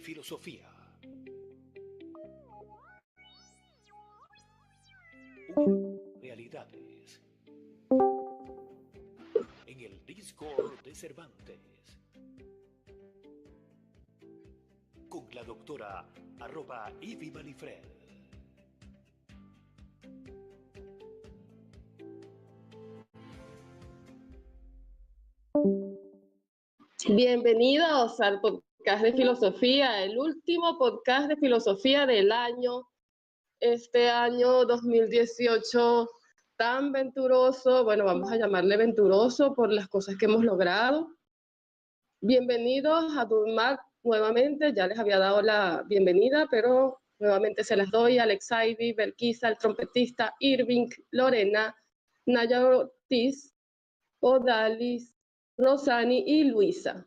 filosofía. Realidades. En el Discord de Cervantes. Con la doctora @IviManifred. Bienvenidos al podcast de filosofía, el último podcast de filosofía del año. Este año 2018 tan venturoso, bueno, vamos a llamarle venturoso por las cosas que hemos logrado. Bienvenidos a Durmac nuevamente, ya les había dado la bienvenida, pero nuevamente se las doy. Alex Ivy, Belkisa, el trompetista, Irving, Lorena, Naya Ortiz, Odalis, Rosani y Luisa.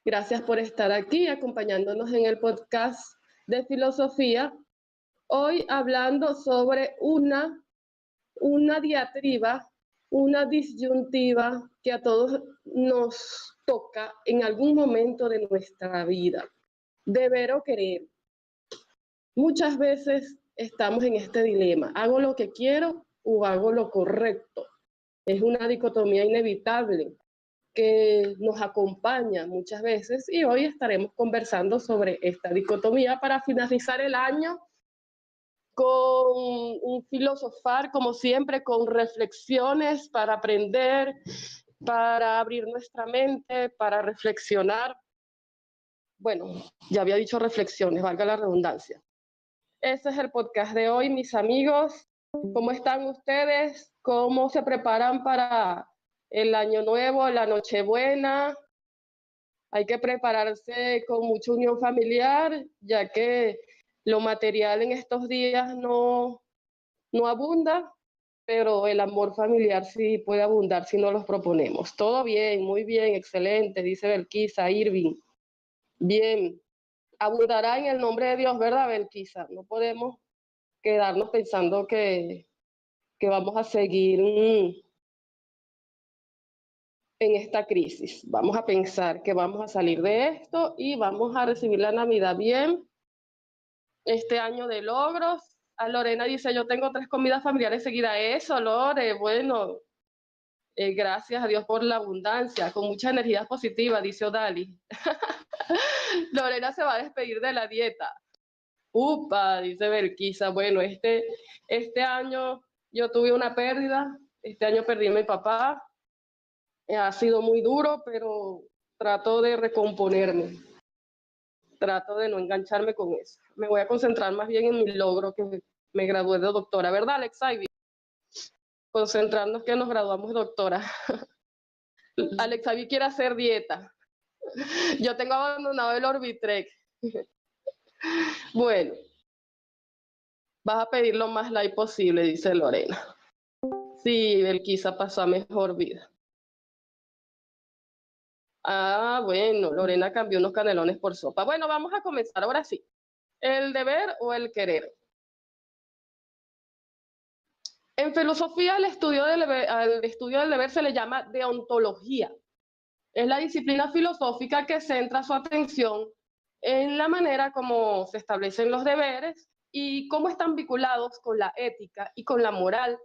Gracias por estar aquí acompañándonos en el podcast de filosofía. Hoy hablando sobre una diatriba, una disyuntiva que a todos nos toca en algún momento de nuestra vida. Deber o querer. Muchas veces estamos en este dilema. ¿Hago lo que quiero o hago lo correcto? Es una dicotomía inevitable que nos acompaña muchas veces y hoy estaremos conversando sobre esta dicotomía para finalizar el año con un filosofar, como siempre, con reflexiones para aprender, para abrir nuestra mente, para reflexionar. Bueno, ya había dicho reflexiones, valga la redundancia. Ese es el podcast de hoy, mis amigos. ¿Cómo están ustedes? ¿Cómo se preparan para el año nuevo, la Nochebuena? Hay que prepararse con mucha unión familiar, ya que lo material en estos días no abunda, pero el amor familiar sí puede abundar si nos los proponemos. Todo bien, muy bien, excelente, dice Belkisa, Irving. Bien, abundará en el nombre de Dios, ¿verdad, Belkisa? No podemos quedarnos pensando que vamos a seguir en esta crisis. Vamos a pensar que vamos a salir de esto y vamos a recibir la Navidad bien. Este año de logros. A Lorena dice, yo tengo 3 comidas familiares seguidas. Eso, Lore, bueno, gracias a Dios por la abundancia, con mucha energía positiva, dice Odali. Lorena se va a despedir de la dieta. Upa, dice Belkisa. Bueno, este año yo tuve una pérdida. Este año perdí a mi papá. Ha sido muy duro, pero trato de recomponerme. Trato de no engancharme con eso. Me voy a concentrar más bien en mi logro, que me gradué de doctora, ¿verdad, Alex Ivy? Concentrarnos que nos graduamos de doctora. Alex Ivy quiere hacer dieta. Yo tengo abandonado el Orbitrek. Bueno, vas a pedir lo más light posible, dice Lorena. Sí, Belkisa pasó a mejor vida. Ah, bueno, Lorena cambió unos canelones por sopa. Bueno, vamos a comenzar ahora sí. ¿El deber o el querer? En filosofía, al estudio del deber se le llama deontología. Es la disciplina filosófica que centra su atención en la manera como se establecen los deberes y cómo están vinculados con la ética y con la moral.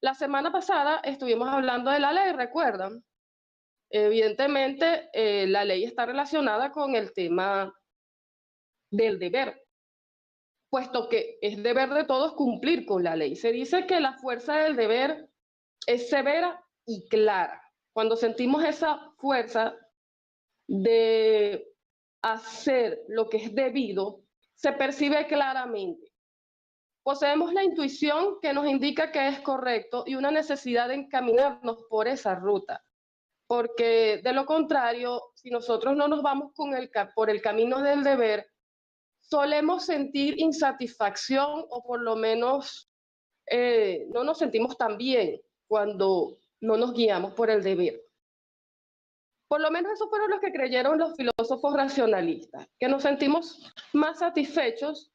La semana pasada estuvimos hablando de la ley, ¿recuerdan? Evidentemente, la ley está relacionada con el tema del deber, puesto que es deber de todos cumplir con la ley. Se dice que la fuerza del deber es severa y clara. Cuando sentimos esa fuerza de hacer lo que es debido, se percibe claramente. Poseemos la intuición que nos indica que es correcto y una necesidad de encaminarnos por esa ruta. Porque de lo contrario, si nosotros no nos vamos por el camino del deber, solemos sentir insatisfacción o por lo menos no nos sentimos tan bien cuando no nos guiamos por el deber. Por lo menos eso fueron los que creyeron los filósofos racionalistas, que nos sentimos más satisfechos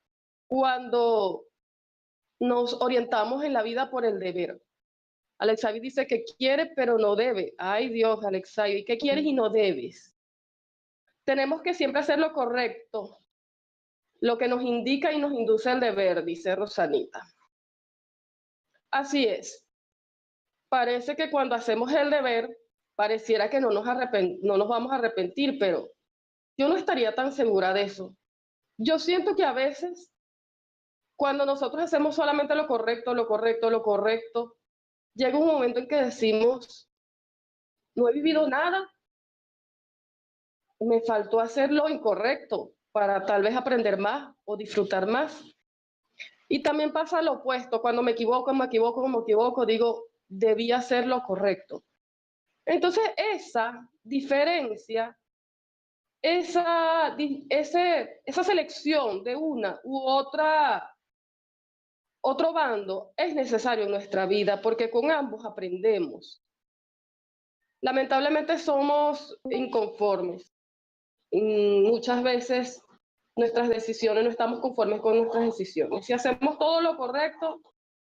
cuando nos orientamos en la vida por el deber. Alex Ivy dice que quiere pero no debe. Ay Dios, Alex Ivy, ¿qué quieres y no debes? tenemos que siempre hacer lo correcto, lo que nos indica y nos induce el deber, dice Rosanita. Así es. Parece que cuando hacemos el deber, pareciera que no nos vamos a arrepentir, pero yo no estaría tan segura de eso. Yo siento que a veces, cuando nosotros hacemos solamente lo correcto, llega un momento en que decimos, no he vivido nada, me faltó hacer lo incorrecto para tal vez aprender más o disfrutar más. Y también pasa lo opuesto, cuando me equivoco, digo, debí hacer lo correcto. Entonces, esa diferencia, esa selección de una u otro bando es necesario en nuestra vida, porque con ambos aprendemos. Lamentablemente somos inconformes. Muchas veces nuestras decisiones, no estamos conformes con nuestras decisiones. Si hacemos todo lo correcto,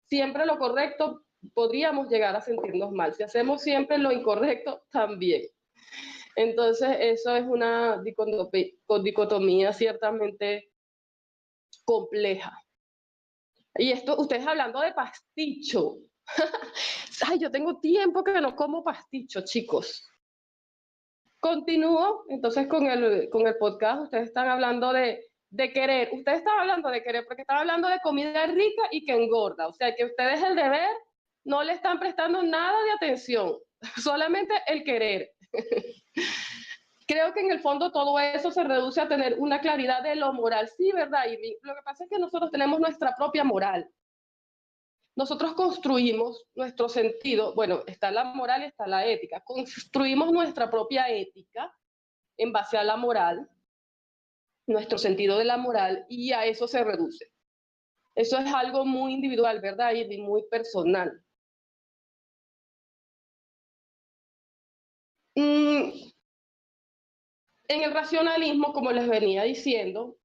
siempre lo correcto, podríamos llegar a sentirnos mal. Si hacemos siempre lo incorrecto, también. Entonces, eso es una dicotomía ciertamente compleja. Y esto, ustedes hablando de pasticho. Ay, yo tengo tiempo que no como pasticho, chicos. Continúo, entonces, con el podcast. Ustedes están hablando de querer. Ustedes están hablando de querer porque están hablando de comida rica y que engorda. O sea, que ustedes el deber no le están prestando nada de atención, solamente el querer. Creo que en el fondo todo eso se reduce a tener una claridad de lo moral. Sí, ¿verdad, Irving? Lo que pasa es que nosotros tenemos nuestra propia moral. Nosotros construimos nuestro sentido, bueno, está la moral y está la ética. Construimos nuestra propia ética en base a la moral, nuestro sentido de la moral, y a eso se reduce. Eso es algo muy individual, ¿verdad, Irving? Muy personal. En el racionalismo, como les venía diciendo,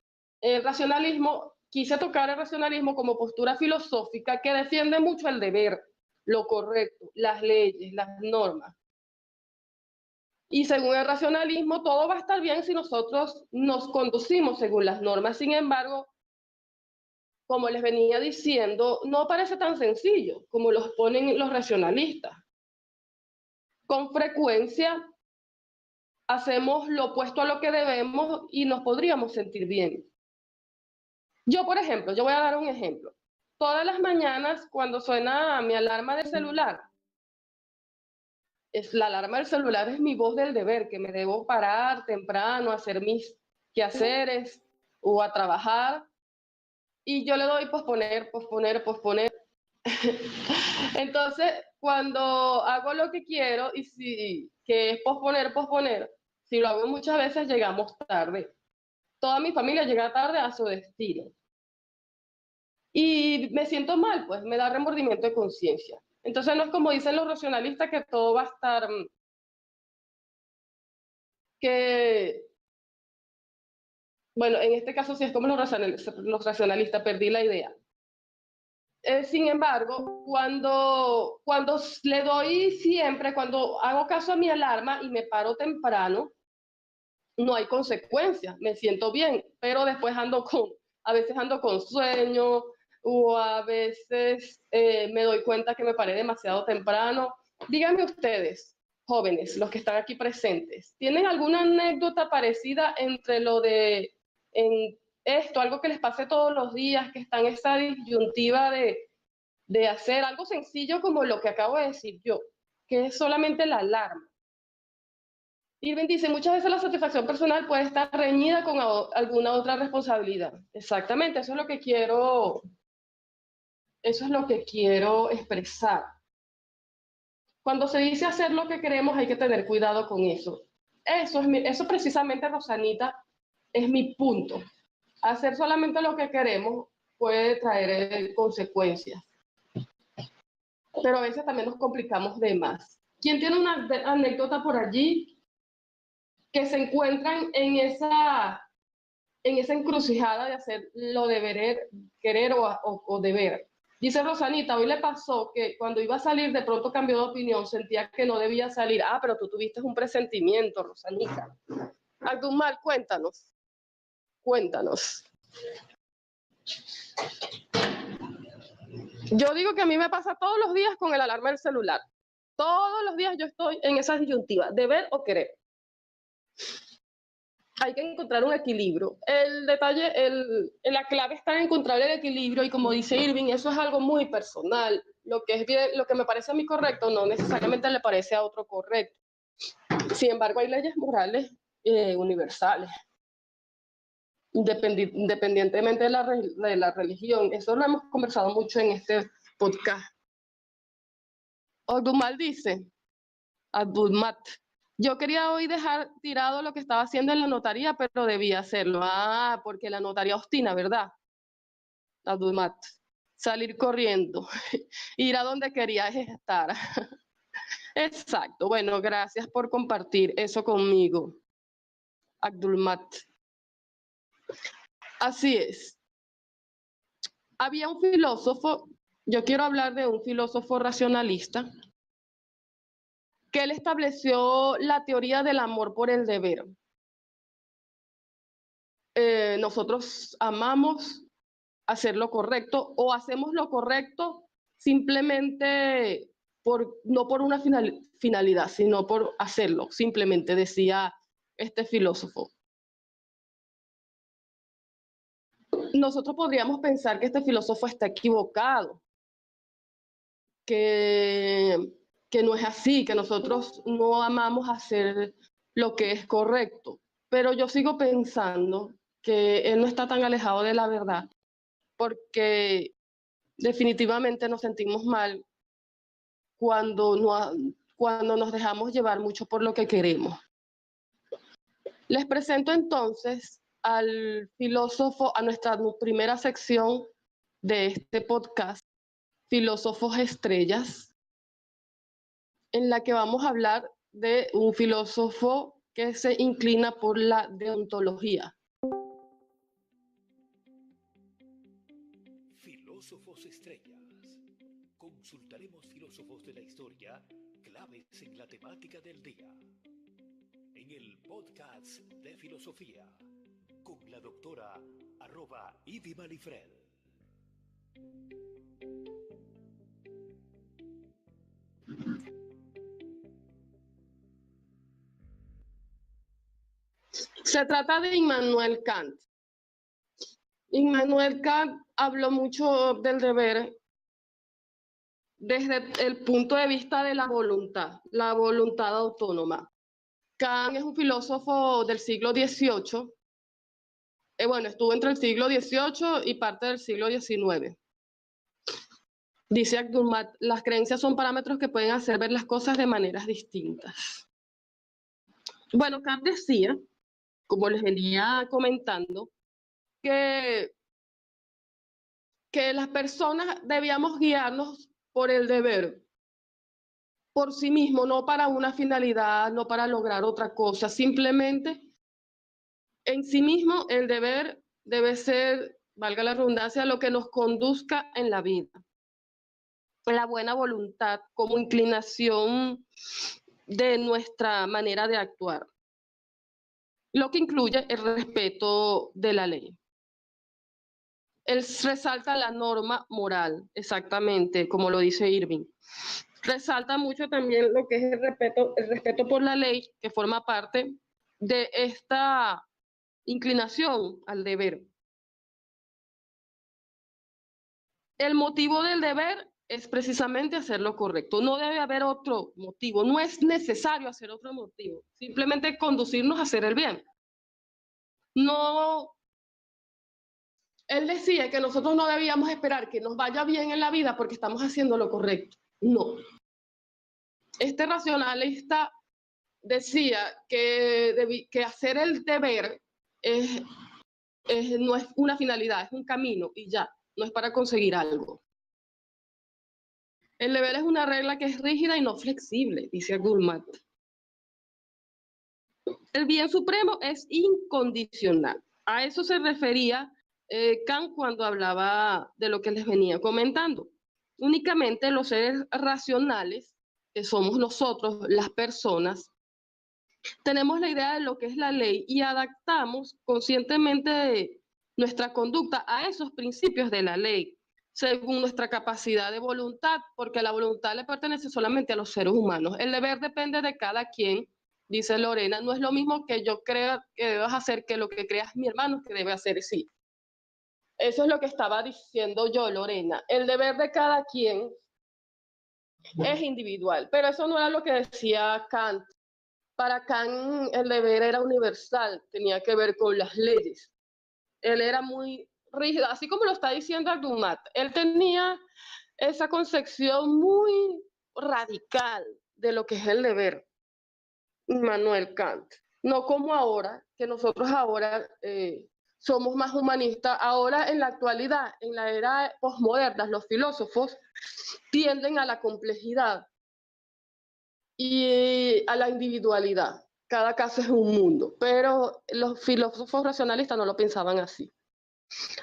quise tocar el racionalismo como postura filosófica que defiende mucho el deber, lo correcto, las leyes, las normas. Y según el racionalismo, todo va a estar bien si nosotros nos conducimos según las normas. Sin embargo, como les venía diciendo, no parece tan sencillo como los ponen los racionalistas. Con frecuencia hacemos lo opuesto a lo que debemos y nos podríamos sentir bien. Yo, por ejemplo, yo voy a dar un ejemplo. Todas las mañanas, cuando suena mi alarma del celular, la alarma del celular es mi voz del deber, que me debo parar temprano, hacer mis quehaceres o a trabajar. Y yo le doy posponer. Entonces, cuando hago lo que quiero, que es posponer, si lo hago muchas veces, llegamos tarde. Toda mi familia llega tarde a su destino. Y me siento mal, pues me da remordimiento de conciencia. Entonces no es como dicen los racionalistas que todo va a estar, bueno, en este caso sí es como los racionalistas, perdí la idea. Sin embargo, cuando le doy siempre, cuando hago caso a mi alarma y me paro temprano, no hay consecuencias, me siento bien, pero después a veces ando con sueño, o a veces me doy cuenta que me paré demasiado temprano. Díganme ustedes, jóvenes, los que están aquí presentes, ¿tienen alguna anécdota parecida entre algo que les pase todos los días, que está en esa disyuntiva de hacer algo sencillo como lo que acabo de decir yo, que es solamente la alarma? Irving dice, muchas veces la satisfacción personal puede estar reñida con alguna otra responsabilidad. Exactamente, eso es lo que quiero expresar. Cuando se dice hacer lo que queremos, hay que tener cuidado con eso. Eso precisamente, Rosanita, es mi punto. Hacer solamente lo que queremos puede traer consecuencias. Pero a veces también nos complicamos de más. ¿Quién tiene una anécdota por allí que se encuentran en esa encrucijada de hacer lo de querer o deber? Dice Rosanita, hoy le pasó que cuando iba a salir de pronto cambió de opinión, sentía que no debía salir. Ah, pero tú tuviste un presentimiento, Rosanita. Abdulmal, cuéntanos. Yo digo que a mí me pasa todos los días con el alarma del celular. Todos los días yo estoy en esa disyuntiva, deber o querer. Hay que encontrar un equilibrio. El detalle, la clave está en encontrar el equilibrio y como dice Irving, eso es algo muy personal. Lo que me parece a mí correcto no necesariamente le parece a otro correcto. Sin embargo, hay leyes morales universales, independientemente de la religión. Eso lo hemos conversado mucho en este podcast. Abdulmat, yo quería hoy dejar tirado lo que estaba haciendo en la notaría, pero debía hacerlo. Porque la notaría obstina, ¿verdad? Abdulmat, salir corriendo, ir a donde quería estar. Exacto. Bueno, gracias por compartir eso conmigo, Abdulmat. Así es. Había un filósofo, yo quiero hablar de un filósofo racionalista, que él estableció la teoría del amor por el deber. Nosotros amamos hacer lo correcto o hacemos lo correcto simplemente no por una finalidad, sino por hacerlo, simplemente, decía este filósofo. Nosotros podríamos pensar que este filósofo está equivocado, que no es así, que nosotros no amamos hacer lo que es correcto. Pero yo sigo pensando que él no está tan alejado de la verdad, porque definitivamente nos sentimos mal cuando nos dejamos llevar mucho por lo que queremos. Les presento entonces al filósofo, a nuestra primera sección de este podcast, Filósofos Estrellas, en la que vamos a hablar de un filósofo que se inclina por la deontología. Filósofos Estrellas. Consultaremos filósofos de la historia, claves en la temática del día. En el podcast de filosofía, con la doctora @Ivy Malifred. Se trata de Immanuel Kant. Immanuel Kant habló mucho del deber desde el punto de vista de la voluntad autónoma. Kant es un filósofo del siglo XVIII. Estuvo entre el siglo XVIII y parte del siglo XIX. Dice Abdulmat, las creencias son parámetros que pueden hacer ver las cosas de maneras distintas. Bueno, Kant decía, como les venía comentando, que las personas debíamos guiarnos por el deber, por sí mismo, no para una finalidad, no para lograr otra cosa, simplemente en sí mismo el deber debe ser, valga la redundancia, lo que nos conduzca en la vida. La buena voluntad como inclinación de nuestra manera de actuar, lo que incluye el respeto de la ley. Él resalta la norma moral, exactamente, como lo dice Irving. Resalta mucho también lo que es el respeto por la ley, que forma parte de esta inclinación al deber. El motivo del deber es precisamente hacer lo correcto. No debe haber otro motivo, no es necesario hacer otro motivo, simplemente conducirnos a hacer el bien. No, él decía que nosotros no debíamos esperar que nos vaya bien en la vida porque estamos haciendo lo correcto. No. Este racionalista decía que hacer el deber no es una finalidad, es un camino y ya, no es para conseguir algo. El deber es una regla que es rígida y no flexible, dice Abdulmat. El bien supremo es incondicional. A eso se refería Kant cuando hablaba de lo que les venía comentando. Únicamente los seres racionales, que somos nosotros, las personas, tenemos la idea de lo que es la ley y adaptamos conscientemente nuestra conducta a esos principios de la ley, según nuestra capacidad de voluntad, porque la voluntad le pertenece solamente a los seres humanos. El deber depende de cada quien, dice Lorena. No es lo mismo que yo crea que debas hacer que lo que creas mi hermano que debe hacer sí. Eso es lo que estaba diciendo yo, Lorena. El deber de cada quien es individual, pero eso no era lo que decía Kant. Para Kant el deber era universal, tenía que ver con las leyes. Él era muy rígido, así como lo está diciendo Dumas. Él tenía esa concepción muy radical de lo que es el deber, Immanuel Kant. No como ahora, que nosotros ahora somos más humanistas. Ahora, en la actualidad, en la era posmoderna, los filósofos tienden a la complejidad y a la individualidad. Cada caso es un mundo, pero los filósofos racionalistas no lo pensaban así.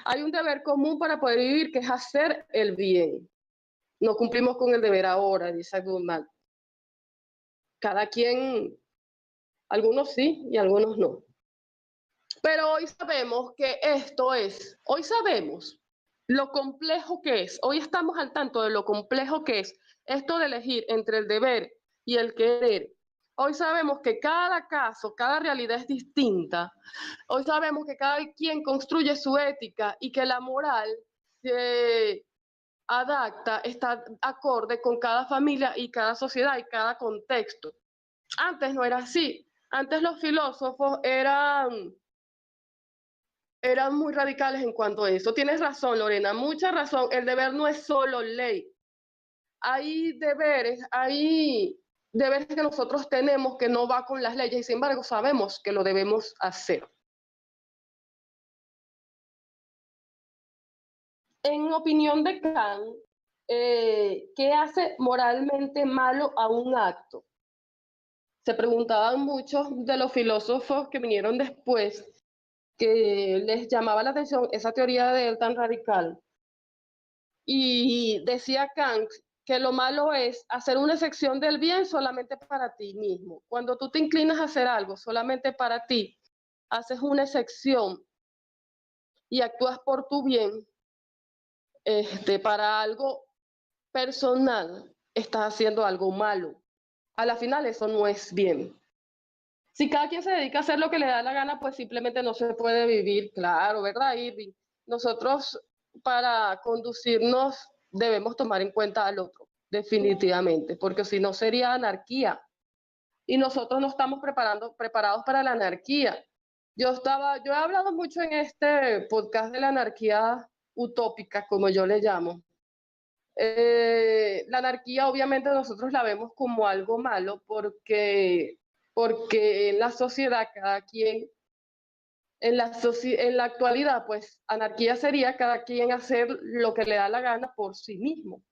Hay un deber común para poder vivir, que es hacer el bien. No cumplimos con el deber ahora, dice Dumas. Cada quien, algunos sí y algunos no. Pero hoy sabemos que hoy sabemos lo complejo que es, hoy estamos al tanto de lo complejo que es esto de elegir entre el deber y el querer. Hoy sabemos que cada caso, cada realidad es distinta. Hoy sabemos que cada quien construye su ética y que la moral se adapta, está acorde con cada familia y cada sociedad y cada contexto. Antes no era así. Antes los filósofos eran muy radicales en cuanto a eso. Tienes razón, Lorena, mucha razón. El deber no es solo ley. Hay deberes que nosotros tenemos que no va con las leyes y sin embargo sabemos que lo debemos hacer. En opinión de Kant, ¿qué hace moralmente malo a un acto? Se preguntaban muchos de los filósofos que vinieron después, que les llamaba la atención esa teoría de él tan radical. Y decía Kant que lo malo es hacer una excepción del bien solamente para ti mismo. Cuando tú te inclinas a hacer algo solamente para ti, haces una excepción y actúas por tu bien, para algo personal, estás haciendo algo malo. A la final eso no es bien. Si cada quien se dedica a hacer lo que le da la gana, pues simplemente no se puede vivir, claro, ¿verdad, Irving? Nosotros para conducirnos debemos tomar en cuenta al otro, definitivamente, porque si no sería anarquía. Y nosotros no estamos preparados para la anarquía. Yo he hablado mucho en este podcast de la anarquía utópica, como yo le llamo. La anarquía obviamente nosotros la vemos como algo malo porque en la sociedad cada quien, en la actualidad, pues anarquía sería cada quien hacer lo que le da la gana por sí mismo.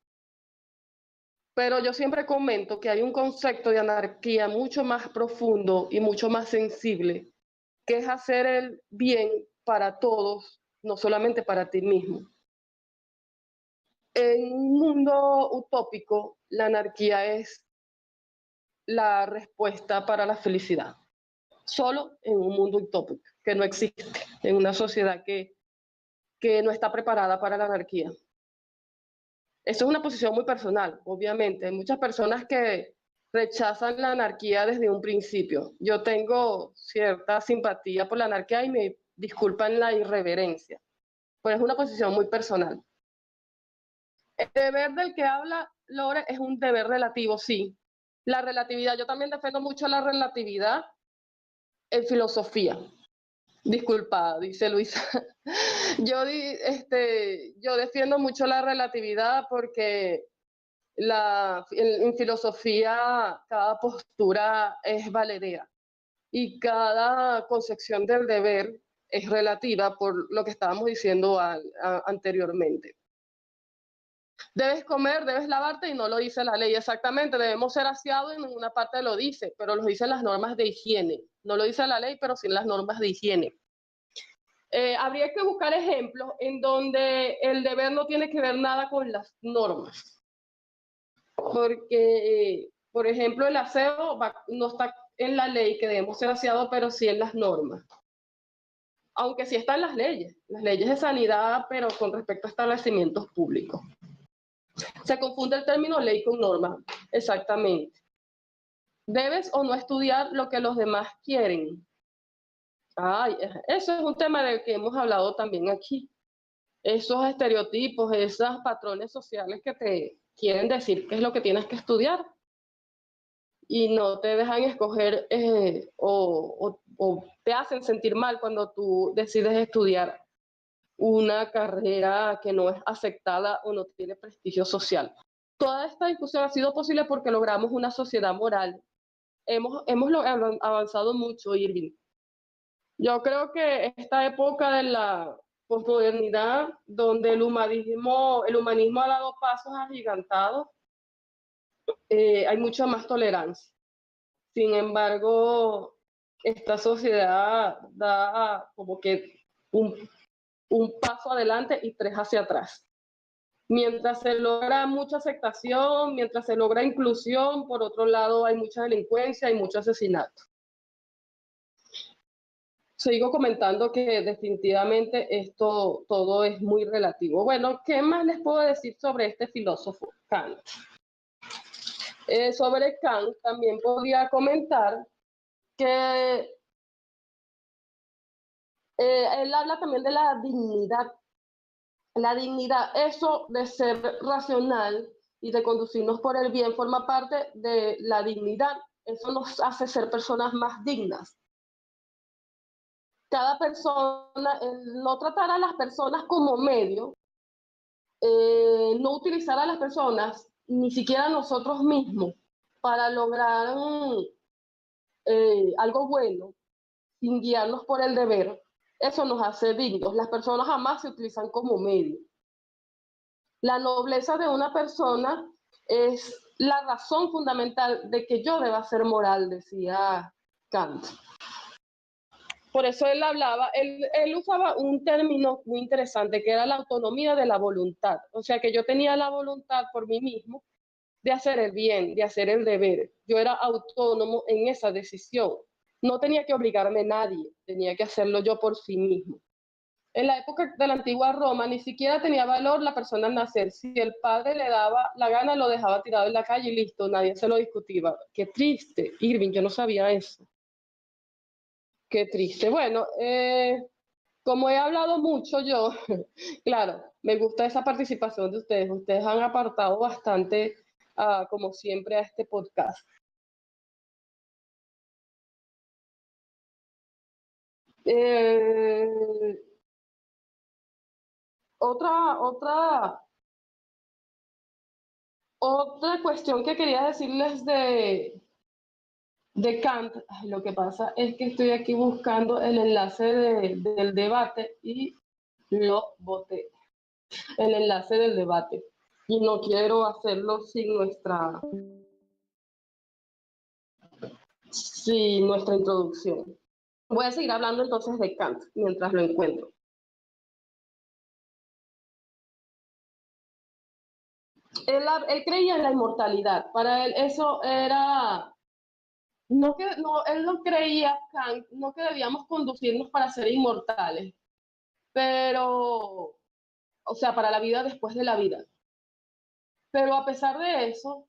Pero yo siempre comento que hay un concepto de anarquía mucho más profundo y mucho más sensible, que es hacer el bien para todos, no solamente para ti mismo. En un mundo utópico, la anarquía es la respuesta para la felicidad. Solo en un mundo utópico, que no existe, en una sociedad que no está preparada para la anarquía. Eso es una posición muy personal, obviamente. Hay muchas personas que rechazan la anarquía desde un principio. Yo tengo cierta simpatía por la anarquía y me disculpan la irreverencia, pero es una posición muy personal. El deber del que habla Lore es un deber relativo, sí. La relatividad, yo también defiendo mucho la relatividad en filosofía. Disculpa, dice Luisa. Yo defiendo mucho la relatividad porque en filosofía cada postura es valedera y cada concepción del deber es relativa por lo que estábamos diciendo anteriormente. Debes comer, debes lavarte y no lo dice la ley exactamente. Debemos ser aseados y en una parte lo dice, pero lo dicen las normas de higiene. No lo dice la ley, pero sí las normas de higiene. Habría que buscar ejemplos en donde el deber no tiene que ver nada con las normas. Porque, por ejemplo, el aseo no está en la ley que debemos ser vaciados, pero sí en las normas. Aunque sí están las leyes de sanidad, pero con respecto a establecimientos públicos. Se confunde el término ley con norma, exactamente. ¿Debes o no estudiar lo que los demás quieren? Ay, eso es un tema del que hemos hablado también aquí. Esos estereotipos, esos patrones sociales que te quieren decir qué es lo que tienes que estudiar y no te dejan escoger o te hacen sentir mal cuando tú decides estudiar una carrera que no es aceptada o no tiene prestigio social. Toda esta discusión ha sido posible porque logramos una sociedad moral. Hemos avanzado mucho, Irving. Yo creo que esta época de la posmodernidad, donde el humanismo ha dado pasos agigantados, hay mucha más tolerancia. Sin embargo, esta sociedad da como que un paso adelante y tres hacia atrás. Mientras se logra mucha aceptación, mientras se logra inclusión, por otro lado hay mucha delincuencia y mucho asesinato. Sigo comentando que definitivamente esto todo es muy relativo. Bueno, ¿qué más les puedo decir sobre este filósofo Kant? Sobre Kant también podría comentar que él habla también de la dignidad. La dignidad, eso de ser racional y de conducirnos por el bien, forma parte de la dignidad. Eso nos hace ser personas más dignas. Cada persona, no tratar a las personas como medio, no utilizar a las personas, ni siquiera nosotros mismos, para lograr algo bueno, sin guiarnos por el deber, eso nos hace dignos. Las personas jamás se utilizan como medio. La nobleza de una persona es la razón fundamental de que yo deba ser moral, decía Kant. Por eso él usaba un término muy interesante que era la autonomía de la voluntad. O sea que yo tenía la voluntad por mí mismo de hacer el bien, de hacer el deber. Yo era autónomo en esa decisión. No tenía que obligarme a nadie, tenía que hacerlo yo por sí mismo. En la época de la antigua Roma ni siquiera tenía valor la persona al nacer. Si el padre le daba la gana, lo dejaba tirado en la calle y listo, nadie se lo discutía. Qué triste, Irving, yo no sabía eso. Qué triste. Bueno, como he hablado mucho yo, claro, me gusta esa participación de ustedes. Ustedes han apartado bastante, como siempre, a este podcast. Eh, otra cuestión que quería decirles de Kant, lo que pasa es que estoy aquí buscando el enlace del debate y lo boté, el enlace del debate. Y no quiero hacerlo sin nuestra introducción. Voy a seguir hablando entonces de Kant mientras lo encuentro. Él creía en la inmortalidad. Para él eso era él no creía, Kant, no que debíamos conducirnos para ser inmortales, pero, o sea, para la vida después de la vida. Pero a pesar de eso,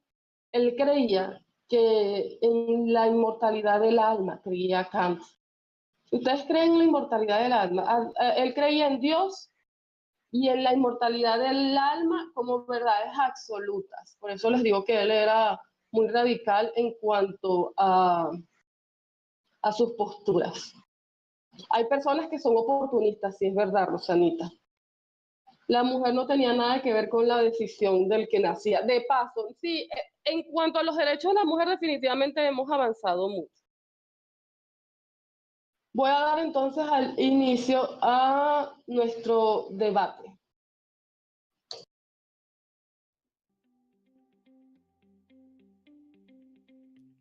él creía que en la inmortalidad del alma, creía Kant. ¿Ustedes creen en la inmortalidad del alma? Él creía en Dios y en la inmortalidad del alma como verdades absolutas. Por eso les digo que él era muy radical en cuanto a sus posturas. Hay personas que son oportunistas, sí es verdad, Rosanita. La mujer no tenía nada que ver con la decisión del que nacía. De paso, sí, en cuanto a los derechos de la mujer, definitivamente hemos avanzado mucho. Voy a dar entonces al inicio a nuestro debate.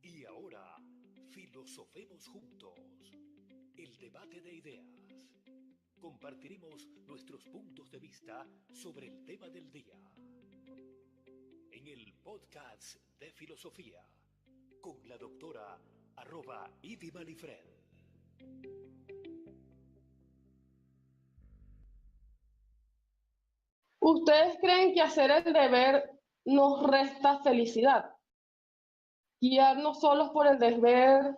Y ahora, filosofemos juntos. El debate de ideas. Compartiremos nuestros puntos de vista sobre el tema del día. En el podcast de filosofía, con la doctora @idimalifred. ¿Ustedes creen que hacer el deber nos resta felicidad? Guiarnos solos por el deber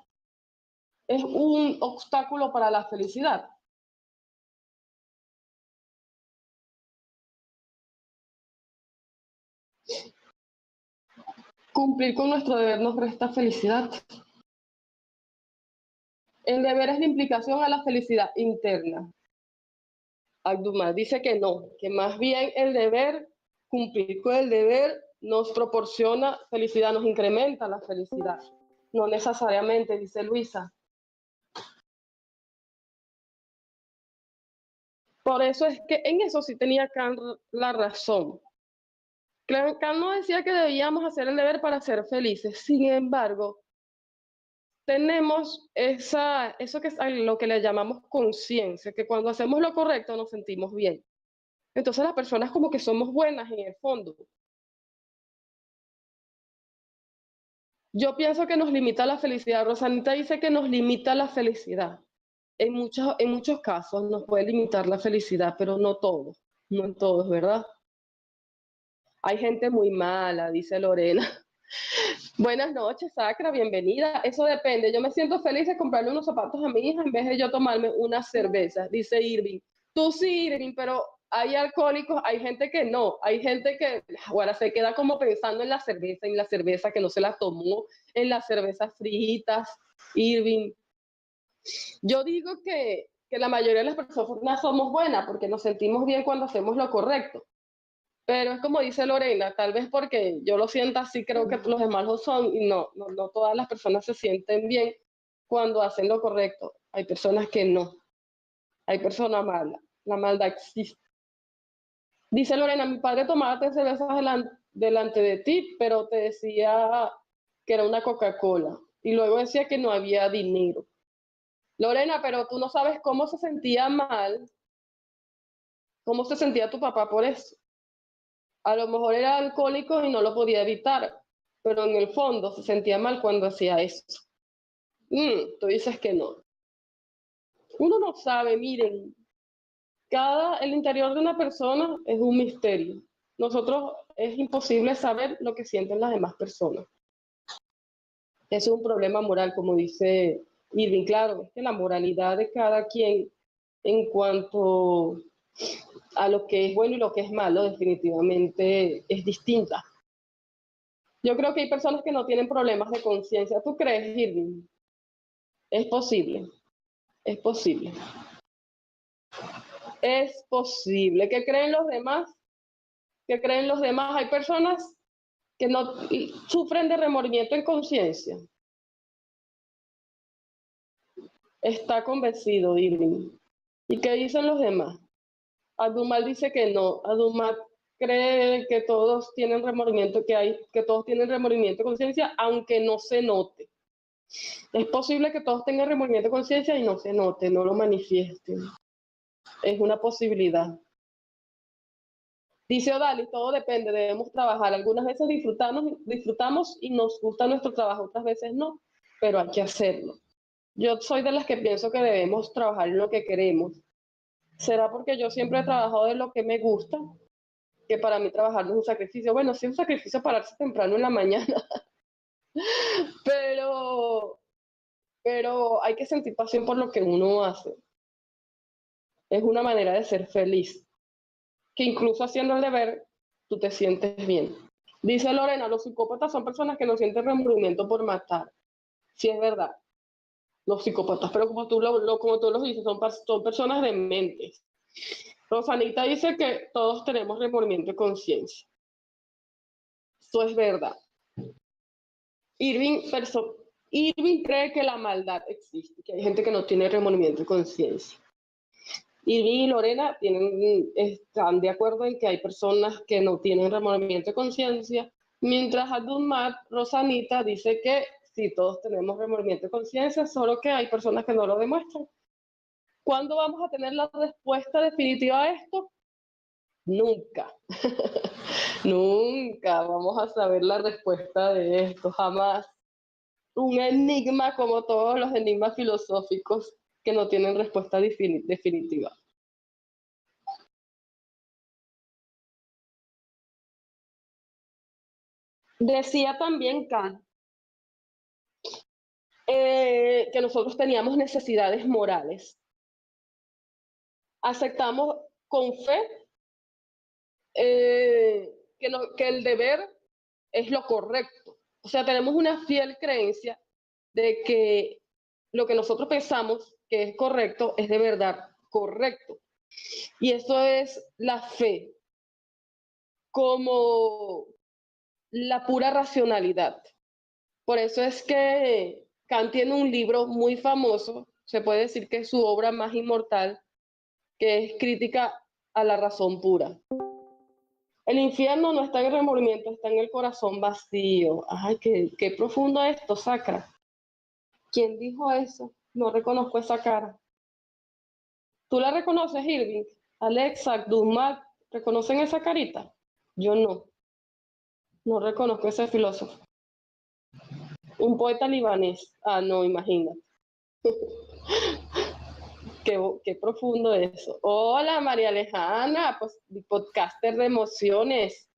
es un obstáculo para la felicidad. Cumplir con nuestro deber nos resta felicidad. El deber es la implicación a la felicidad interna. Abdumar dice que no, que más bien el deber, cumplir con el deber, nos proporciona felicidad, nos incrementa la felicidad. No necesariamente, dice Luisa. Por eso es que en eso sí tenía Kant la razón. Kant no decía que debíamos hacer el deber para ser felices. Sin embargo, tenemos eso que es lo que le llamamos conciencia, que cuando hacemos lo correcto nos sentimos bien. Entonces las personas como que somos buenas en el fondo. Yo pienso que nos limita la felicidad. Rosanita dice que nos limita la felicidad. En muchos casos nos puede limitar la felicidad, pero no todos, no en todos, ¿verdad? Hay gente muy mala, dice Lorena. Buenas noches, Sacra, bienvenida. Eso depende. Yo me siento feliz de comprarle unos zapatos a mi hija en vez de yo tomarme una cerveza, dice Irving. Tú sí, Irving, pero hay alcohólicos, hay gente que no. Hay gente que ahora se queda como pensando en la cerveza que no se la tomó, en las cervezas fritas, Irving. Yo digo que la mayoría de las personas somos buenas porque nos sentimos bien cuando hacemos lo correcto. Pero es como dice Lorena, tal vez porque yo lo siento así, creo que los demás lo son, y no todas las personas se sienten bien cuando hacen lo correcto. Hay personas que no, hay personas malas, la maldad existe. Dice Lorena, mi padre tomaba 3 cervezas delante de ti, pero te decía que era una Coca-Cola, y luego decía que no había dinero. Lorena, pero tú no sabes cómo se sentía mal, cómo se sentía tu papá por eso. A lo mejor era alcohólico y no lo podía evitar, pero en el fondo se sentía mal cuando hacía eso. Tú dices que no. Uno no sabe, miren, el interior de una persona es un misterio. Nosotros es imposible saber lo que sienten las demás personas. Eso es un problema moral, como dice Irving. Claro, es que la moralidad de cada quien en cuanto a lo que es bueno y lo que es malo, definitivamente es distinta. Yo creo que hay personas que no tienen problemas de conciencia. ¿Tú crees, Irving? Es posible, es posible. Es posible. ¿Qué creen los demás? ¿Qué creen los demás? Hay personas que no sufren de remordimiento en conciencia. Está convencido, Irving. ¿Y qué dicen los demás? Abdumar dice que no. Abdumar cree que todos tienen remordimiento, que todos tienen remordimiento de conciencia, aunque no se note. Es posible que todos tengan remordimiento de conciencia y no se note, no lo manifiesten. Es una posibilidad. Dice Odalis, todo depende, debemos trabajar. Algunas veces disfrutamos y nos gusta nuestro trabajo, otras veces no, pero hay que hacerlo. Yo soy de las que pienso que debemos trabajar en lo que queremos. ¿Será porque yo siempre he trabajado de lo que me gusta? Que para mí trabajar no es un sacrificio. Bueno, sí es un sacrificio pararse temprano en la mañana, pero hay que sentir pasión por lo que uno hace. Es una manera de ser feliz, que incluso haciendo el deber, tú te sientes bien. Dice Lorena, los psicópatas son personas que no sienten remordimiento por matar. Sí, es verdad, los psicópatas, pero como tú lo dices, son personas dementes. Rosanita dice que todos tenemos remordimiento de conciencia. Eso es verdad. Irving cree que la maldad existe, que hay gente que no tiene remordimiento de conciencia. Irving y Lorena están de acuerdo en que hay personas que no tienen remordimiento de conciencia, mientras Abdulmad Rosanita dice que sí, todos tenemos remordimiento de conciencia, solo que hay personas que no lo demuestran. ¿Cuándo vamos a tener la respuesta definitiva a esto? Nunca. Nunca vamos a saber la respuesta de esto, jamás. un enigma como todos los enigmas filosóficos que no tienen respuesta definitiva. Decía también Kant que nosotros teníamos necesidades morales. Aceptamos con fe que el deber es lo correcto. O sea, tenemos una fiel creencia de que lo que nosotros pensamos que es correcto es de verdad correcto. Y eso es la fe, como la pura racionalidad. Por eso es que Kant tiene un libro muy famoso, se puede decir que es su obra más inmortal, que es Crítica a la razón pura. El infierno no está en el remordimiento, está en el corazón vacío. Ay, qué profundo esto, Sacra. ¿Quién dijo eso? No reconozco esa cara. ¿Tú la reconoces, Irving? Alexa, Dumas, ¿reconocen esa carita? Yo no. No reconozco ese filósofo. Un poeta libanés. Ah, no, imagínate. Qué profundo eso. Hola, María Alejandra, pues, podcaster de emociones.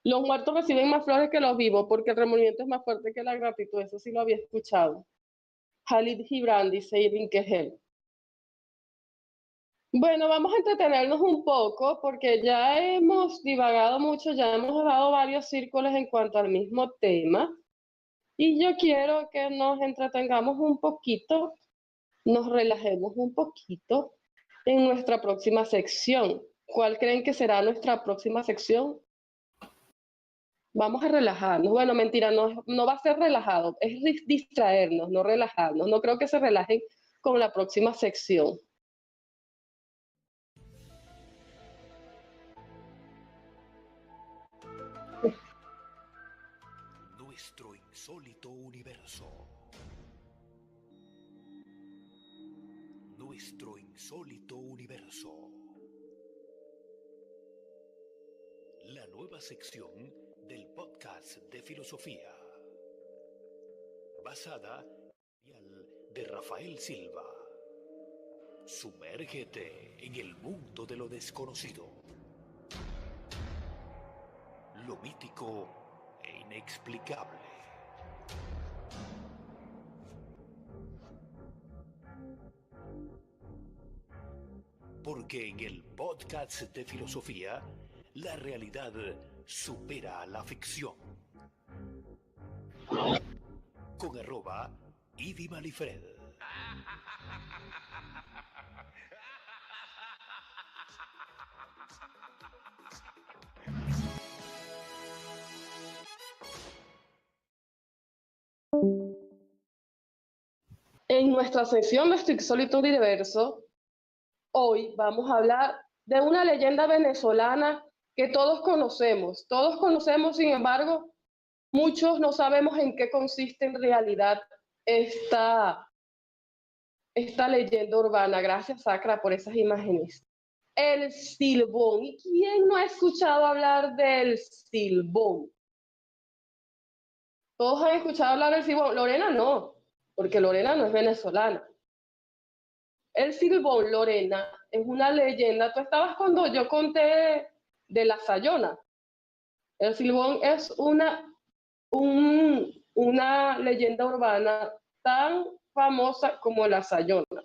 Los muertos reciben más flores que los vivos porque el remordimiento es más fuerte que la gratitud. Eso sí lo había escuchado. Khalid Gibran dice Irving Kehel. Bueno, vamos a entretenernos un poco porque ya hemos divagado mucho, ya hemos dado varios círculos en cuanto al mismo tema y yo quiero que nos entretengamos un poquito, nos relajemos un poquito en nuestra próxima sección. ¿Cuál creen que será nuestra próxima sección? Vamos a relajarnos. Bueno, mentira, no va a ser relajado, es distraernos, no relajarnos. No creo que se relajen con la próxima sección. Nuestro insólito universo. Nuestro insólito universo. La nueva sección del podcast de filosofía. Basada en el de Rafael Silva. Sumérgete en el mundo de lo desconocido. Lo mítico e inexplicable. Porque en el podcast de filosofía, la realidad supera a la ficción. Con @IdiMalifred. En nuestra sección Nuestro insólito universo, hoy vamos a hablar de una leyenda venezolana que todos conocemos, sin embargo, muchos no sabemos en qué consiste en realidad esta leyenda urbana. Gracias, Sacra, por esas imágenes. El Silbón. ¿Y quién no ha escuchado hablar del Silbón? Todos han escuchado hablar del Silbón. Lorena no, porque Lorena no es venezolana. El Silbón, Lorena, es una leyenda. Tú estabas cuando yo conté de la Sayona. El Silbón es una leyenda urbana tan famosa como la Sayona.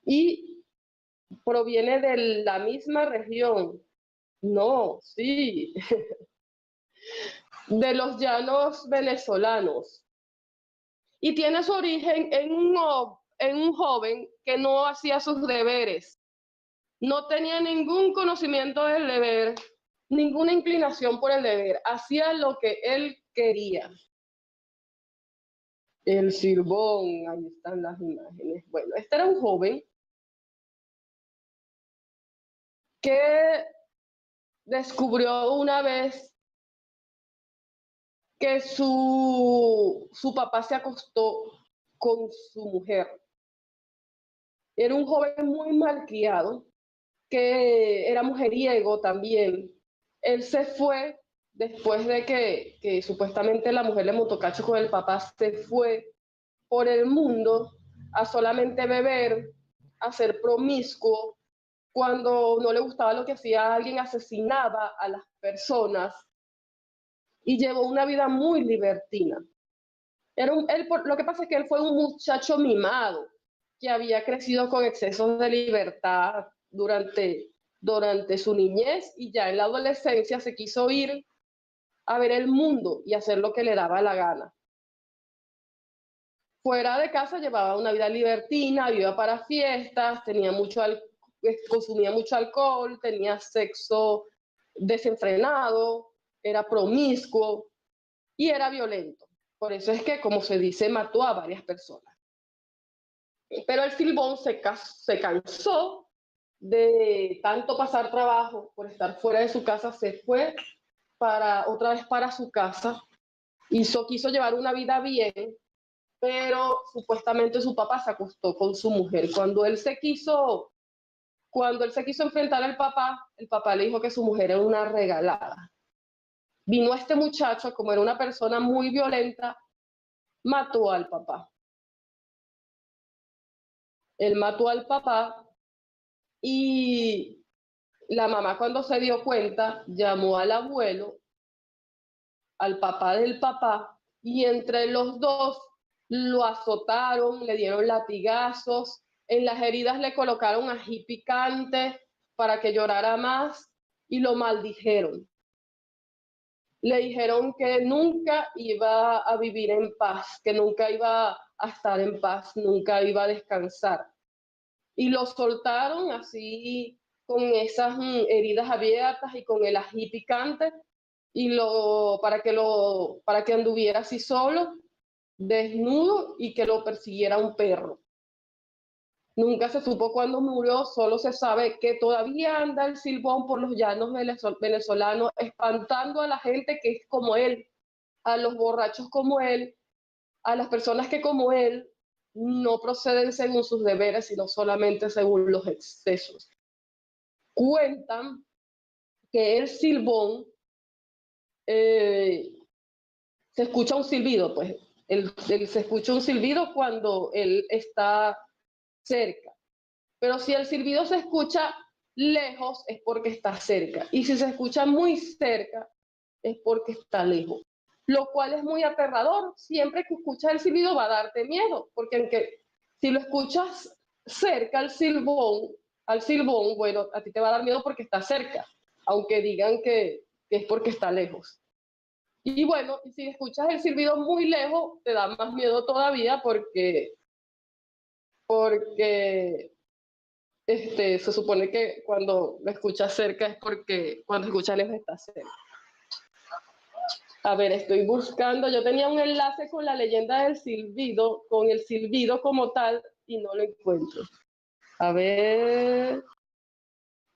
Y proviene de la misma región. No, sí. De los llanos venezolanos. Y tiene su origen en un joven que no hacía sus deberes. No tenía ningún conocimiento del deber, ninguna inclinación por el deber. Hacía lo que él quería. El Silbón, ahí están las imágenes. Bueno, este era un joven que descubrió una vez que su papá se acostó con su mujer. Era un joven muy malcriado, que era mujeriego también. Él se fue después de que supuestamente la mujer le montó cacho con el papá, se fue por el mundo a solamente beber, a ser promiscuo. Cuando no le gustaba lo que hacía alguien, asesinaba a las personas y llevó una vida muy libertina. Lo que pasa es que él fue un muchacho mimado que había crecido con excesos de libertad durante su niñez, y ya en la adolescencia se quiso ir a ver el mundo y hacer lo que le daba la gana. Fuera de casa llevaba una vida libertina, iba para fiestas, consumía mucho alcohol, tenía sexo desenfrenado, era promiscuo y era violento. Por eso es que, como se dice, mató a varias personas. Pero el Silbón se cansó de tanto pasar trabajo por estar fuera de su casa, se fue otra vez para su casa, quiso llevar una vida bien, pero supuestamente su papá se acostó con su mujer. Cuando él se quiso enfrentar al papá, el papá le dijo que su mujer era una regalada. Vino este muchacho, como era una persona muy violenta, mató al papá. Él mató al papá y la mamá, cuando se dio cuenta, llamó al abuelo, al papá del papá, y entre los dos lo azotaron, le dieron latigazos, en las heridas le colocaron ají picante para que llorara más y lo maldijeron. Le dijeron que nunca iba a vivir en paz, que nunca iba a estar en paz, nunca iba a descansar. Y lo soltaron así, con esas heridas abiertas y con el ají picante, y para que anduviera así solo, desnudo, y que lo persiguiera un perro. Nunca se supo cuándo murió, solo se sabe que todavía anda el Silbón por los llanos venezolanos, espantando a la gente que es como él, a los borrachos como él, a las personas que como él no proceden según sus deberes, sino solamente según los excesos. Cuentan que el Silbón se escucha un silbido, pues se escucha un silbido cuando él está cerca. Pero si el silbido se escucha lejos, es porque está cerca. Y si se escucha muy cerca, es porque está lejos. Lo cual es muy aterrador. Siempre que escuchas el silbido va a darte miedo, porque aunque si lo escuchas cerca al silbón, bueno, a ti te va a dar miedo porque está cerca, aunque digan que es porque está lejos. Y bueno, si escuchas el silbido muy lejos, te da más miedo todavía porque se supone que cuando lo escuchas cerca es porque cuando escuchas lejos está cerca. A ver, estoy buscando, yo tenía un enlace con la leyenda del silbido, con el silbido como tal, y no lo encuentro. A ver,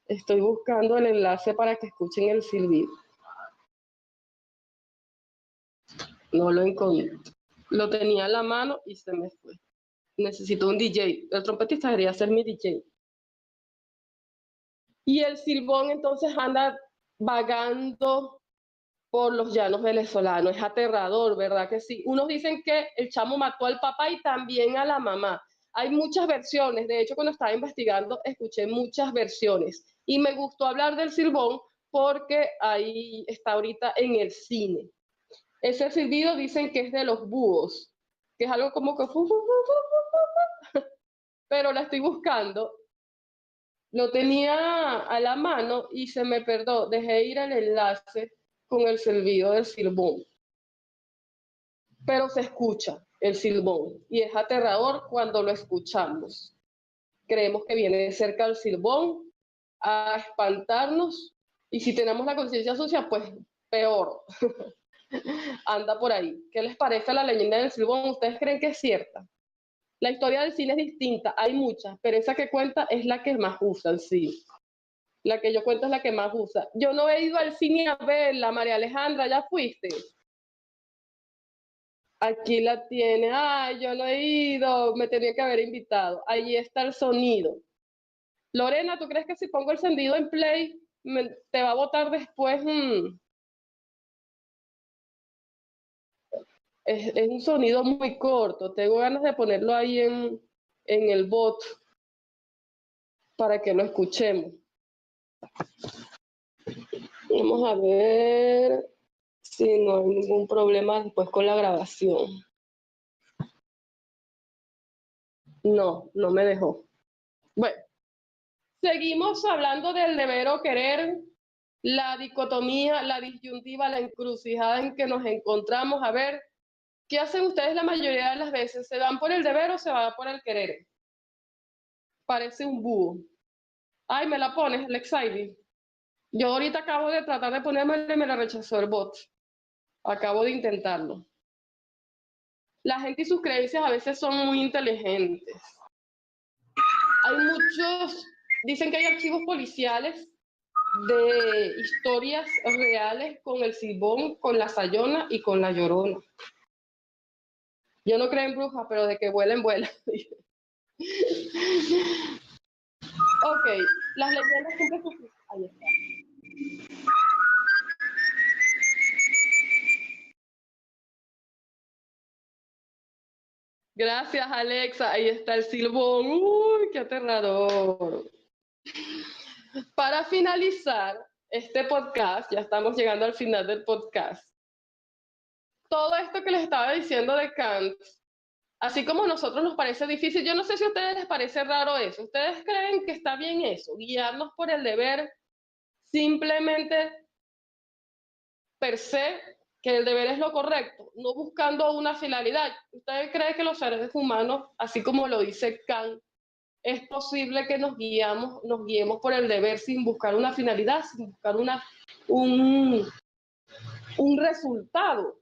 estoy buscando el enlace para que escuchen el silbido. No lo encontré. Lo tenía en la mano y se me fue. Necesito un DJ. El trompetista debería ser mi DJ. Y el silbón entonces anda vagando por los llanos venezolanos. Es aterrador, ¿verdad que sí? Unos dicen que el chamo mató al papá y también a la mamá. Hay muchas versiones. De hecho, cuando estaba investigando, escuché muchas versiones. Y me gustó hablar del silbón porque ahí está ahorita en el cine. Ese silbido dicen que es de los búhos, que es algo como que... Pero la estoy buscando. Lo tenía a la mano y se me perdió. Dejé ir el enlace con el silbido del silbón. Pero se escucha el silbón y es aterrador cuando lo escuchamos. Creemos que viene cerca el silbón a espantarnos, y si tenemos la conciencia sucia, pues peor. Anda por ahí. ¿Qué les parece la leyenda del silbón? ¿Ustedes creen que es cierta? La historia del cine es distinta, hay muchas, pero esa que cuenta es la que más usan, sí. La que yo cuento es la que más usa. Yo no he ido al cine a verla, María Alejandra, ¿ya fuiste? Aquí la tiene. Ay, yo no he ido, me tenía que haber invitado. Allí está el sonido. Lorena, ¿tú crees que si pongo el sonido en play te va a botar después Es un sonido muy corto. Tengo ganas de ponerlo ahí en el bot para que lo escuchemos. Vamos a ver si no hay ningún problema después con la grabación. No, no me dejó. Bueno, seguimos hablando del deber o querer, la dicotomía, la disyuntiva, la encrucijada en que nos encontramos. A ver, ¿qué hacen ustedes la mayoría de las veces? ¿Se van por el deber o se van por el querer? Parece un búho. Ay, me la pones, Lexaidi. Yo ahorita acabo de tratar de ponerme y me la rechazó el bot. Acabo de intentarlo. La gente y sus creencias a veces son muy inteligentes. Hay muchos, dicen que hay archivos policiales de historias reales con el Silbón, con la Sayona y con la Llorona. Yo no creo en brujas, pero de que vuelen, vuelan. Ok, las leyendas siempre son... Ahí está. Gracias, Alexa. Ahí está el Silbón. Uy, qué aterrador. Para finalizar este podcast, ya estamos llegando al final del podcast. Todo esto que les estaba diciendo de Kant, así como a nosotros nos parece difícil, yo no sé si a ustedes les parece raro eso. ¿Ustedes creen que está bien eso? Guiarnos por el deber simplemente per se, que el deber es lo correcto, no buscando una finalidad. ¿Ustedes creen que los seres humanos, así como lo dice Kant, es posible que nos guiemos por el deber sin buscar una finalidad, sin buscar un resultado?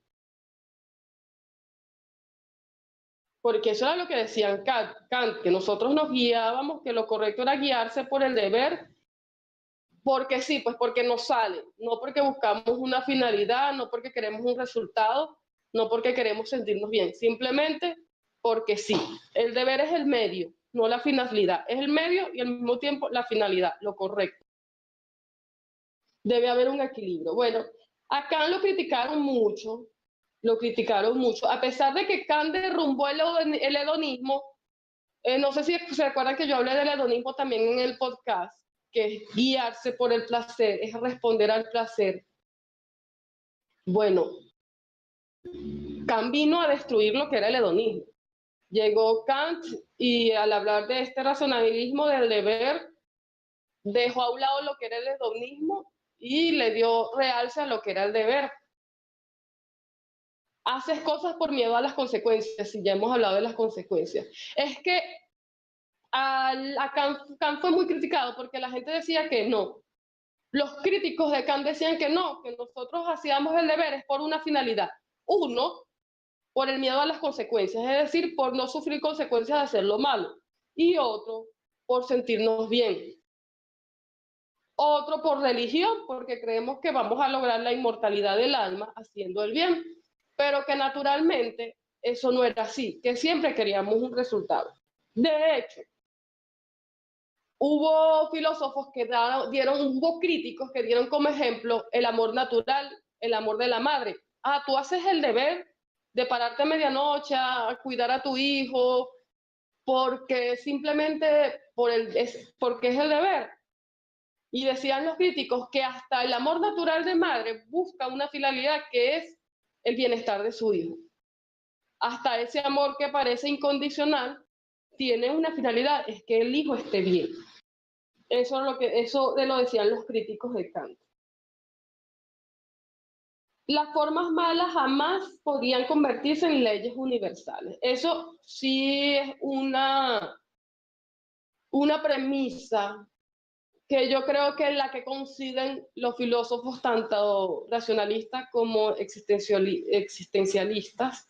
Porque eso era lo que decían Kant, que nosotros nos guiábamos, que lo correcto era guiarse por el deber, porque sí, pues porque nos sale, no porque buscamos una finalidad, no porque queremos un resultado, no porque queremos sentirnos bien, simplemente porque sí. El deber es el medio, no la finalidad, es el medio y al mismo tiempo la finalidad, lo correcto. Debe haber un equilibrio. Bueno, a Kant lo criticaron mucho, a pesar de que Kant derrumbó el hedonismo. No sé si se acuerdan que yo hablé del hedonismo también en el podcast, que es guiarse por el placer, es responder al placer. Bueno, Kant vino a destruir lo que era el hedonismo. Llegó Kant y al hablar de este racionalismo del deber, dejó a un lado lo que era el hedonismo y le dio realce a lo que era el deber. Haces cosas por miedo a las consecuencias, y ya hemos hablado de las consecuencias. Es que Kant fue muy criticado porque la gente decía que no. Los críticos de Kant decían que no, que nosotros hacíamos el deber es por una finalidad. Uno, por el miedo a las consecuencias, es decir, por no sufrir consecuencias de hacer lo malo. Y otro, por sentirnos bien. Otro, por religión, porque creemos que vamos a lograr la inmortalidad del alma haciendo el bien. Pero que naturalmente eso no era así, que siempre queríamos un resultado. De hecho, hubo filósofos que hubo críticos que dieron como ejemplo el amor natural, el amor de la madre. Ah, tú haces el deber de pararte a medianoche a cuidar a tu hijo, porque simplemente porque es el deber. Y decían los críticos que hasta el amor natural de madre busca una finalidad que es el bienestar de su hijo. Hasta ese amor que parece incondicional tiene una finalidad, es que el hijo esté bien. Eso lo decían los críticos de Kant. Las formas malas jamás podían convertirse en leyes universales. Eso sí es una premisa que yo creo que es la que coinciden los filósofos tanto racionalistas como existencialistas,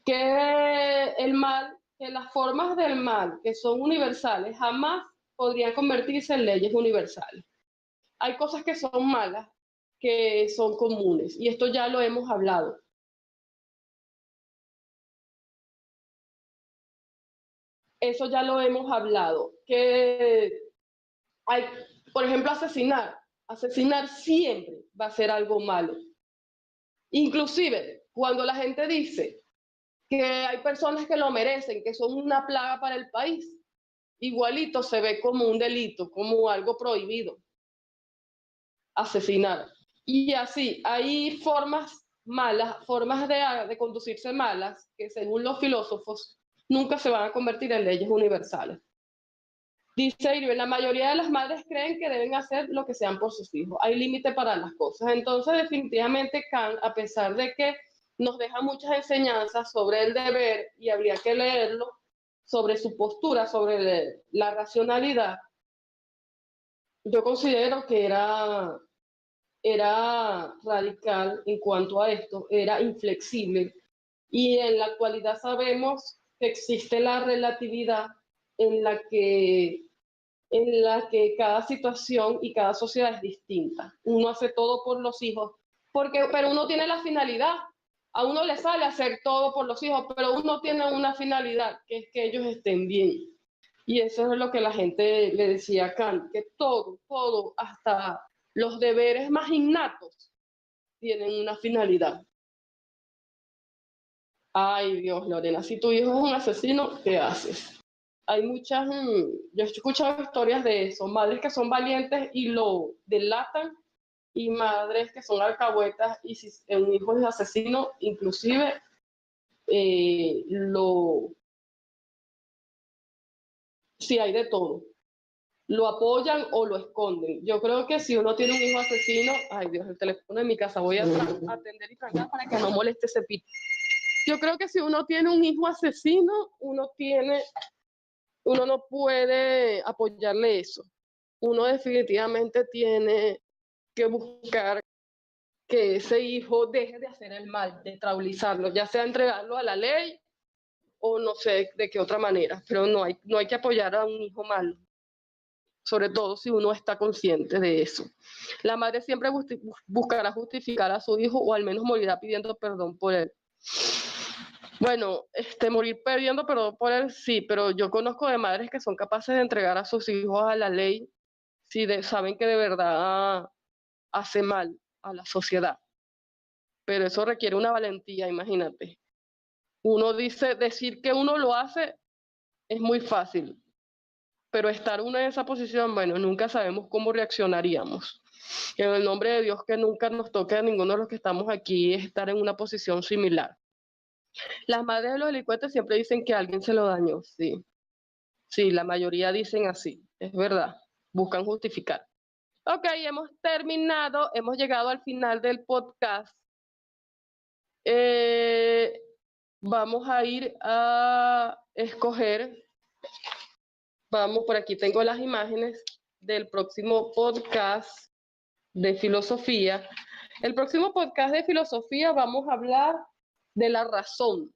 que las formas del mal que son universales jamás podrían convertirse en leyes universales. Hay cosas que son malas, que son comunes, y esto ya lo hemos hablado. Eso ya lo hemos hablado, que hay, por ejemplo, asesinar siempre va a ser algo malo. Inclusive, cuando la gente dice que hay personas que lo merecen, que son una plaga para el país, igualito se ve como un delito, como algo prohibido, asesinar. Y así, hay formas malas, formas de conducirse malas, que según los filósofos nunca se van a convertir en leyes universales. Dice Irving, la mayoría de las madres creen que deben hacer lo que sean por sus hijos. Hay límite para las cosas. Entonces, definitivamente Kant, a pesar de que nos deja muchas enseñanzas sobre el deber, y habría que leerlo, sobre su postura, sobre la racionalidad, yo considero que era radical en cuanto a esto, era inflexible. Y en la actualidad sabemos que existe la relatividad en la que cada situación y cada sociedad es distinta. Uno hace todo por los hijos, pero uno tiene la finalidad. A uno le sale hacer todo por los hijos, pero uno tiene una finalidad, que es que ellos estén bien. Y eso es lo que la gente le decía a Kant, que todo, hasta los deberes más innatos, tienen una finalidad. Ay, Dios, Lorena, si tu hijo es un asesino, ¿qué haces? Hay muchas, yo he escuchado historias de eso, madres que son valientes y lo delatan, y madres que son alcahuetas, y si un hijo es asesino, inclusive si hay de todo, lo apoyan o lo esconden. Yo creo que si uno tiene un hijo asesino, ay Dios, el teléfono de mi casa, voy a atender y trancar para que no moleste ese pito. Yo creo que si uno tiene un hijo asesino, uno no puede apoyarle eso. Uno definitivamente tiene que buscar que ese hijo deje de hacer el mal, de neutralizarlo, ya sea entregarlo a la ley o no sé de qué otra manera, pero no hay que apoyar a un hijo malo, sobre todo si uno está consciente de eso. La madre siempre buscará justificar a su hijo, o al menos morirá pidiendo perdón por él. Bueno, morir pidiendo perdón por él, sí, pero yo conozco de madres que son capaces de entregar a sus hijos a la ley si saben que de verdad hace mal a la sociedad. Pero eso requiere una valentía, imagínate. Decir que uno lo hace es muy fácil, pero estar uno en esa posición, bueno, nunca sabemos cómo reaccionaríamos. En el nombre de Dios, que nunca nos toque a ninguno de los que estamos aquí estar en una posición similar. Las madres de los delincuentes siempre dicen que alguien se lo dañó, sí. Sí, la mayoría dicen así, es verdad, buscan justificar. Ok, hemos terminado, hemos llegado al final del podcast. Vamos a ir a escoger, vamos, por aquí tengo las imágenes del próximo podcast de filosofía. El próximo podcast de filosofía vamos a hablar de la razón.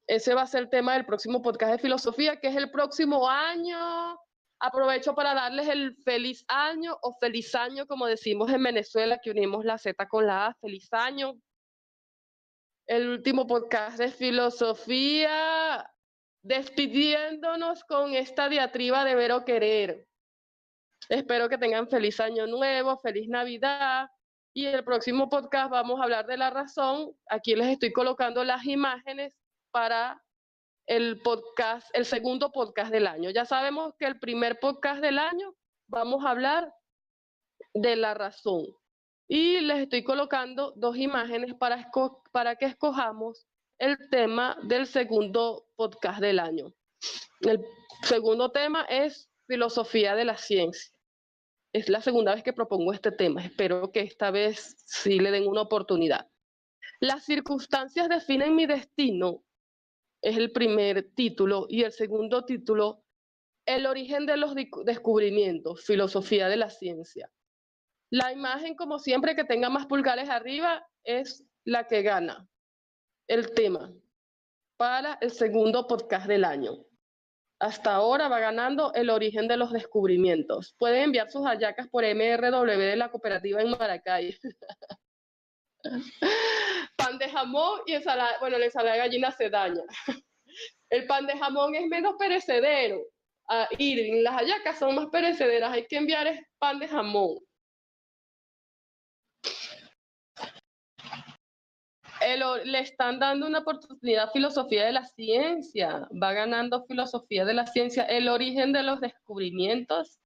Ese va a ser el tema del próximo podcast de filosofía, que es el próximo año. Aprovecho para darles el feliz año, o feliz año, como decimos en Venezuela, que unimos la Z con la A, feliz año. El último podcast de filosofía, despidiéndonos con esta diatriba de ver o querer. Espero que tengan feliz año nuevo, feliz Navidad. Y el próximo podcast vamos a hablar de la razón. Aquí les estoy colocando las imágenes para el segundo podcast del año. Ya sabemos que el primer podcast del año vamos a hablar de la razón. Y les estoy colocando dos imágenes para que escojamos el tema del segundo podcast del año. El segundo tema es filosofía de la ciencia. Es la segunda vez que propongo este tema. Espero que esta vez sí le den una oportunidad. Las circunstancias definen mi destino es el primer título, y el segundo título, el origen de los descubrimientos, filosofía de la ciencia. La imagen, como siempre, que tenga más pulgares arriba es la que gana el tema para el segundo podcast del año. Hasta ahora va ganando el origen de los descubrimientos. Pueden enviar sus hallacas por MRW de la cooperativa en Maracay. Pan de jamón y ensalada, bueno, la ensalada de gallina se daña. El pan de jamón es menos perecedero. Irving, las hallacas son más perecederas, hay que enviar pan de jamón. Le están dando una oportunidad a filosofía de la ciencia, va ganando filosofía de la ciencia, el origen de los descubrimientos.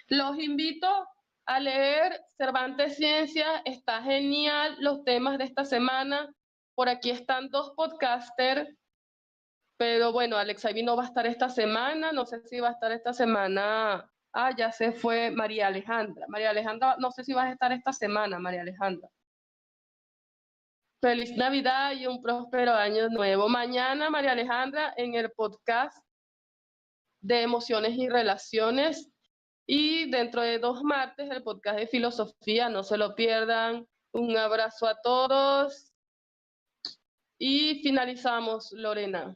Los invito a leer Cervantes Ciencia, está genial los temas de esta semana. Por aquí están 2 podcasters, pero bueno, Alex Ivy no va a estar esta semana, no sé si va a estar esta semana. Ah, ya se fue María Alejandra. María Alejandra, no sé si vas a estar esta semana, María Alejandra. Feliz Navidad y un próspero año nuevo. Mañana, María Alejandra, en el podcast de Emociones y Relaciones. Y dentro de 2 martes, el podcast de filosofía, no se lo pierdan. Un abrazo a todos. Y finalizamos, Lorena.